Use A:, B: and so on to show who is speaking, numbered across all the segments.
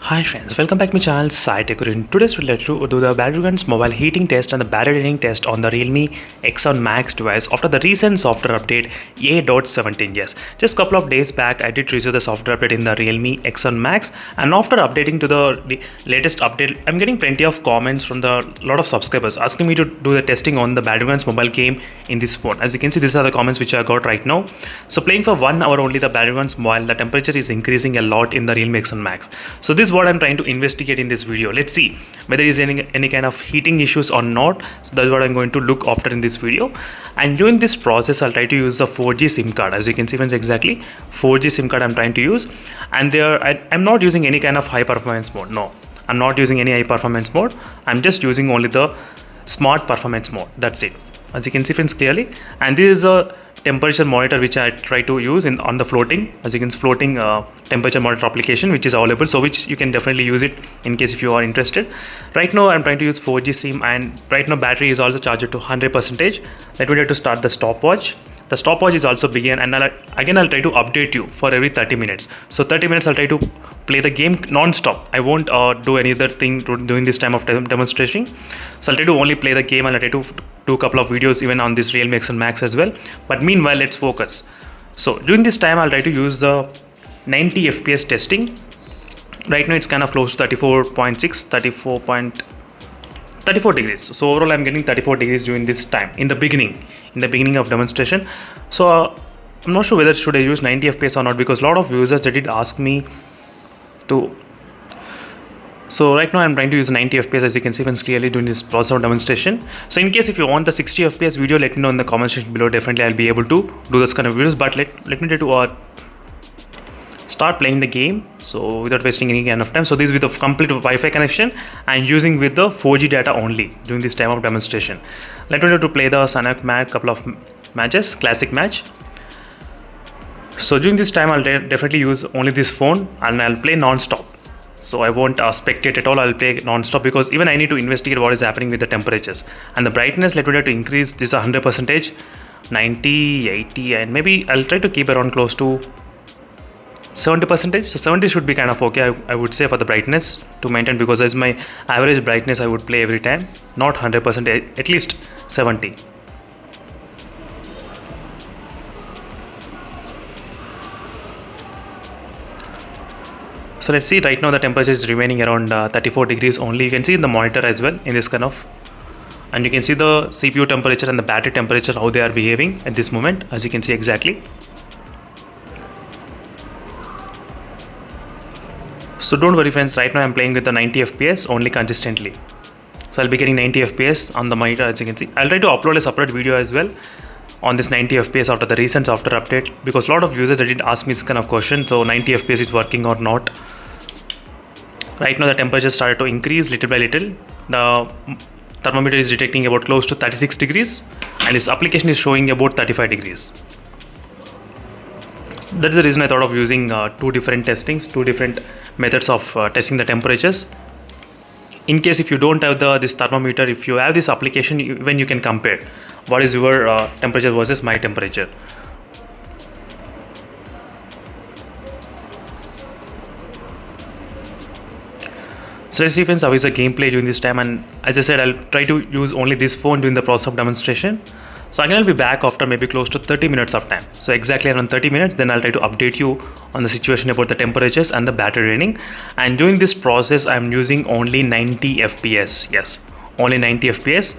A: Hi friends, welcome back to my channel SciTech. In today's video, let you do the battery guns mobile heating test and the battery draining test on the Realme X7 Max device after the recent software update A.17. Yes, just a couple of days back I did receive the software update in the Realme X7 Max, and after updating to the latest update, I'm getting plenty of comments from the lot of subscribers asking me to do the testing on the battery guns mobile game in this phone. As you can see, these are the comments which I got right now. So playing for 1 hour only the battery guns mobile, the temperature is increasing a lot in the Realme X7 Max. So this is what I'm trying to investigate in this video. Let's see whether there is any kind of heating issues or not. So that's what I'm going to look after in this video. And during this process, I'll try to use the 4G SIM card. As you can see, friends, exactly 4G SIM card I'm trying to use. And there I'm not using any kind of high performance mode. No, I'm not using any high performance mode. I'm just using only the smart performance mode. That's it. As you can see, friends, clearly. And this is a temperature monitor which I try to use on the floating, as you can see, floating temperature monitor application which is available, so which you can definitely use it in case if you are interested. Right now I'm trying to use 4G SIM, and right now battery is also charged to 100%. Let me try to start the stopwatch. The stopwatch is also began, and I'll try to update you for every 30 minutes. So 30 minutes I'll try to play the game non-stop. I won't do any other thing during this time of demonstration. So I'll try to only play the game, and I'll try to do a couple of videos even on this Realme X7 Max as well. But meanwhile, let's focus. So during this time I'll try to use the 90 FPS testing. Right now it's kind of close to 34.6, 34 degrees. So overall I'm getting 34 degrees during this time in the beginning of demonstration. So I'm not sure whether should I use 90 FPS or not, because a lot of users they did ask me to. So right now I'm trying to use 90 FPS, as you can see friends, clearly during this process of demonstration. So in case if you want the 60 FPS video, let me know in the comment section below. Definitely I'll be able to do this kind of videos, but let me try to start playing the game, so without wasting any kind of time. So this is with a complete Wi-Fi connection and using with the 4G data only during this time of demonstration. Let me try to play the Sanak match, couple of matches, classic match. So during this time I'll definitely use only this phone, and I'll play non-stop. So I won't spectate at all. I'll play non-stop because even I need to investigate what is happening with the temperatures and the brightness. Let me try to increase this 100%, 90, 80, and maybe I'll try to keep around close to 70%. So 70 should be kind of okay, I would say, for the brightness to maintain, because as my average brightness I would play every time, not 100%, at least 70. So let's see, right now the temperature is remaining around 34 degrees only. You can see in the monitor as well in this kind of, and you can see the CPU temperature and the battery temperature, how they are behaving at this moment, as you can see exactly. So don't worry friends, right now I'm playing with the 90 FPS only consistently. So I'll be getting 90 FPS on the monitor, as you can see. I'll try to upload a separate video as well on this 90 FPS after the recent software update, because a lot of users did ask me this kind of question. So 90 FPS is working or not. Right now the temperature started to increase little by little. The thermometer is detecting about close to 36 degrees, and this application is showing about 35 degrees. That's the reason I thought of using two different methods of testing the temperatures. In case if you don't have this thermometer, if you have this application, even you can compare what is your temperature versus my temperature. So let's see friends, how is the gameplay during this time. And as I said, I'll try to use only this phone during the process of demonstration. So I'll be back after maybe close to 30 minutes of time. So exactly around 30 minutes, then I'll try to update you on the situation about the temperatures and the battery draining. And during this process, I'm using only 90 FPS. Yes, only 90 FPS.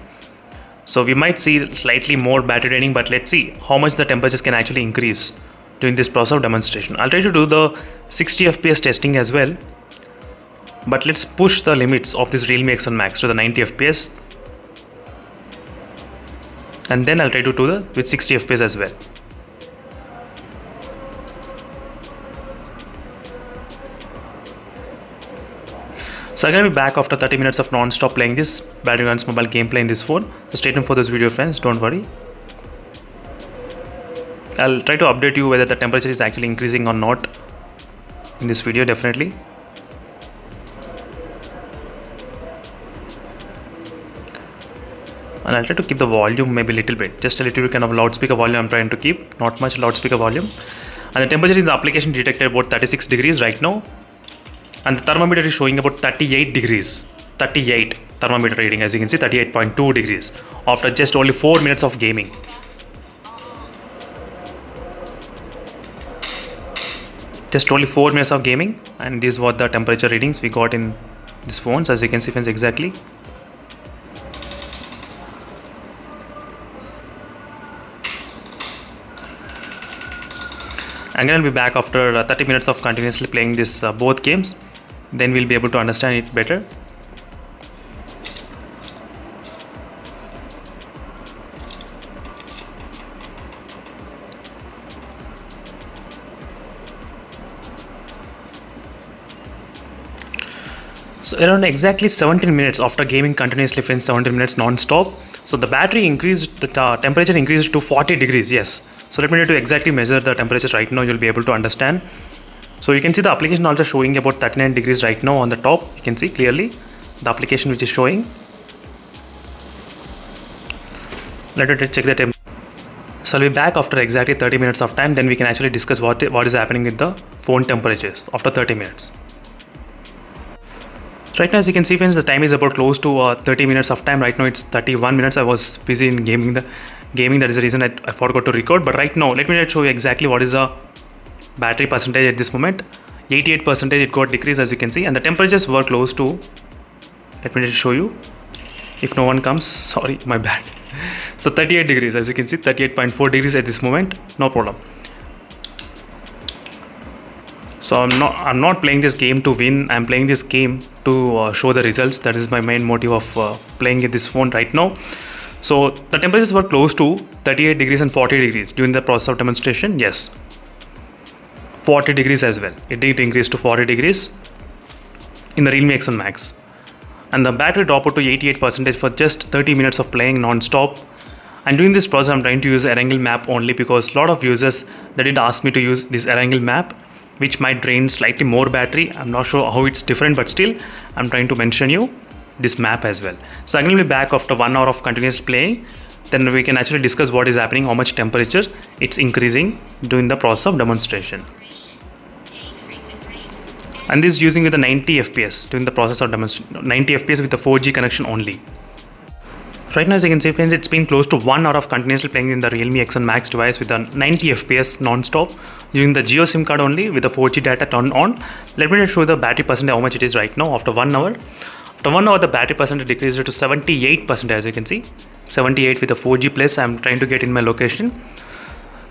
A: So we might see slightly more battery draining, but let's see how much the temperatures can actually increase during this process of demonstration. I'll try to do the 60 FPS testing as well, but let's push the limits of this Realme X7 Max to the 90 FPS, and then I'll try to do the with 60 FPS as well. So I'm gonna be back after 30 minutes of non-stop playing this battery guns mobile gameplay in this phone. So stay tuned for this video friends, don't worry. I'll try to update you whether the temperature is actually increasing or not in this video, definitely. And I'll try to keep the volume maybe a little bit, just a little bit kind of loudspeaker volume I'm trying to keep, not much loudspeaker volume. And the temperature in the application detected about 36 degrees right now. and the thermometer is showing about 38 degrees. 38 thermometer reading, as you can see, 38.2 degrees after just only 4 minutes of gaming. Just only 4 minutes of gaming, and these were the temperature readings we got in these phones, as you can see friends, exactly. Again, I'll be back after 30 minutes of continuously playing this both games. Then we'll be able to understand it better. So around exactly 17 minutes after gaming continuously friends, 17 minutes non-stop. So the battery increased, the temperature increased to 40 degrees, yes. So let me try to exactly measure the temperatures right now, you'll be able to understand. So you can see the application also showing about 39 degrees right now on the top. You can see clearly the application which is showing. Let us check the temperature. So I'll be back after exactly 30 minutes of time, then we can actually discuss what is happening with the phone temperatures after 30 minutes. Right now, as you can see friends, the time is about close to 30 minutes of time. Right now it's 31 minutes. I was busy in gaming, that is the reason I forgot to record. But right now, let me show you exactly what is the battery percentage at this moment. 88% it got decreased, as you can see, and the temperatures were close to, let me just show you if no one comes, sorry, my bad. So 38 degrees, as you can see, 38.4 degrees at this moment, no problem. So I'm not playing this game to win, I'm playing this game to show the results. That is my main motive of playing with this phone right now. So the temperatures were close to 38 degrees and 40 degrees during the process of demonstration. Yes, 40 degrees as well. It did increase to 40 degrees in the Realme X7 Max. And the battery dropped to 88% for just 30 minutes of playing non-stop. And during this process, I'm trying to use Erangel map only because a lot of users, they did ask me to use this Erangel map, which might drain slightly more battery. I'm not sure how it's different, but still, I'm trying to mention you this map as well. So I'm going to be back after 1 hour of continuous playing. Then we can actually discuss what is happening, how much temperature it's increasing during the process of demonstration. And this is using with the 90 FPS during the process of demonstration, 90 FPS with the 4G connection only. Right now, as you can see friends, it's been close to 1 hour of continuously playing in the Realme X7 Max device with the 90 FPS non-stop using the Jio SIM card only with the 4G data turned on. Let me just show the battery percentage how much it is right now after 1 hour. After 1 hour, the battery percentage decreased to 78%, as you can see. 78 with the 4G plus I'm trying to get in my location.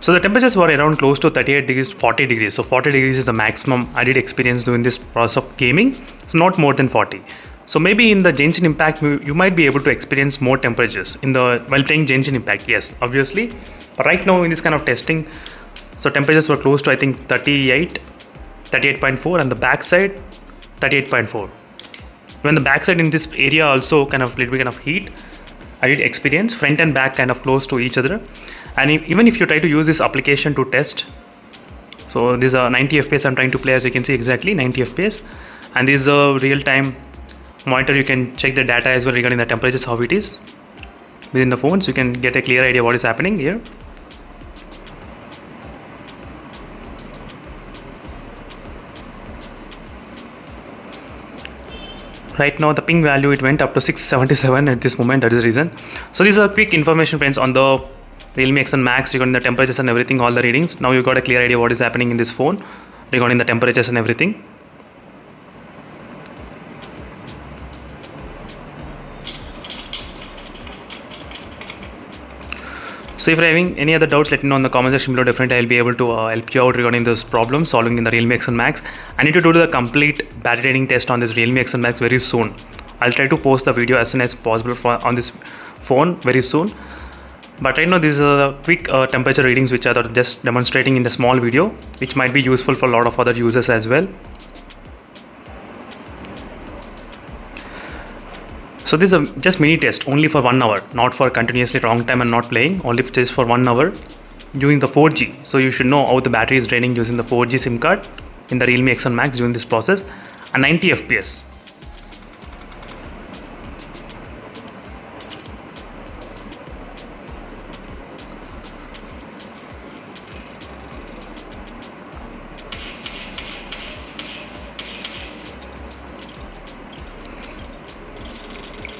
A: So the temperatures were around close to 38 degrees, 40 degrees. So 40 degrees is the maximum I did experience during this process of gaming. So not more than 40. So maybe in the Genshin Impact, you might be able to experience more temperatures while playing Genshin Impact. Yes, obviously. But right now in this kind of testing, so temperatures were close to I think 38, 38.4, and the backside 38.4. When the backside in this area also kind of little bit of heat, I did experience front and back kind of close to each other. And even if you try to use this application to test, so this is a 90 FPS I'm trying to play, as you can see exactly 90 FPS, and this is a real-time monitor. You can check the data as well regarding the temperatures, how it is within the phone, so you can get a clear idea what is happening here. Right now the ping value, it went up to 677 at this moment. That is the reason. So these are quick information friends on the Realme X7 Max regarding the temperatures and everything, all the readings. Now you got a clear idea what is happening in this phone regarding the temperatures and everything. So if you're having any other doubts, let me know in the comment section below. Definitely I'll be able to help you out regarding this problem solving in the Realme X7 Max. I need to do the complete battery draining test on this Realme X7 Max very soon. I'll try to post the video as soon as possible on this phone very soon. But right now these are the quick temperature readings which are just demonstrating in the small video, which might be useful for a lot of other users as well. So this is just mini test only for 1 hour, not for continuously long time and not playing, only just for 1 hour using the 4G. So you should know how the battery is draining using the 4G SIM card in the Realme X7 Max during this process, and 90 FPS.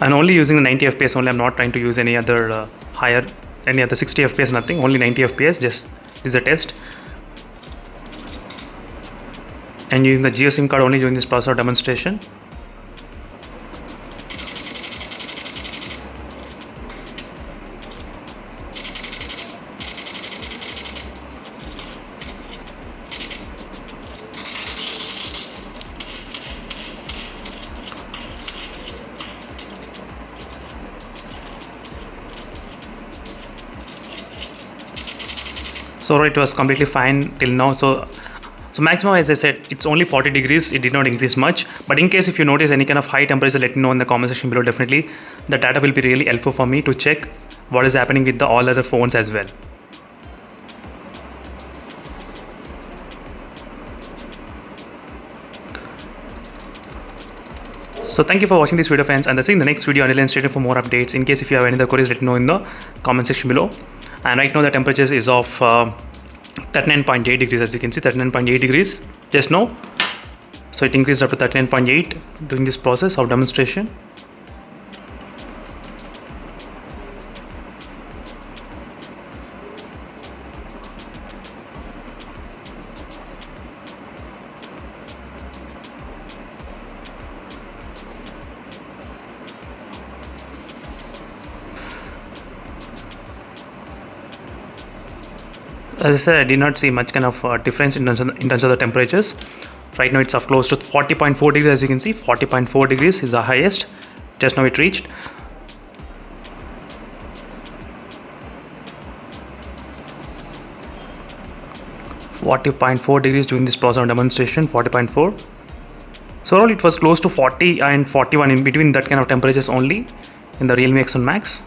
A: I'm only using the 90 fps only. I'm not trying to use any other higher, any other 60 fps, nothing, only 90 fps. Just this is a test. And using the Geo SIM card only during this processor demonstration. So it was completely fine till now. So maximum, as I said, it's only 40 degrees. It did not increase much. But in case if you notice any kind of high temperature, let me know in the comment section below. Definitely the data will be really helpful for me to check what is happening with the all other phones as well. So thank you for watching this video, friends, and I'll see you in the next video. Until then, stay tuned for more updates. In case if you have any other queries, let me know in the comment section below. And right now the temperature is of 39.8 degrees, as you can see, 39.8 degrees just now. So it increased up to 39.8 during this process of demonstration. As I said, I did not see much kind of difference in terms of the temperatures. Right now it's of close to 40.4 degrees, as you can see. 40.4 degrees is the highest. Just now it reached. .4 degrees during this process of demonstration. 40.4. So overall it was close to 40 and 41, in between that kind of temperatures only in the Realme X7 Max.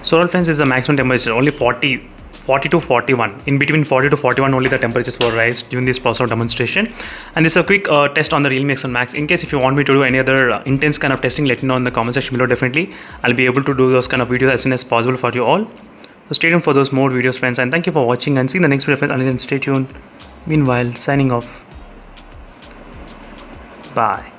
A: So all friends, is the maximum temperature only 40 to 41. In between 40 to 41 only the temperatures were raised during this process of demonstration. And this is a quick test on the Realme X7 Max. In case if you want me to do any other intense kind of testing, let me know in the comment section below. Definitely I'll be able to do those kind of videos as soon as possible for you all. So stay tuned for those more videos, friends, and thank you for watching, and see you in the next video, friends. Until then, stay tuned. Meanwhile, signing off. Bye.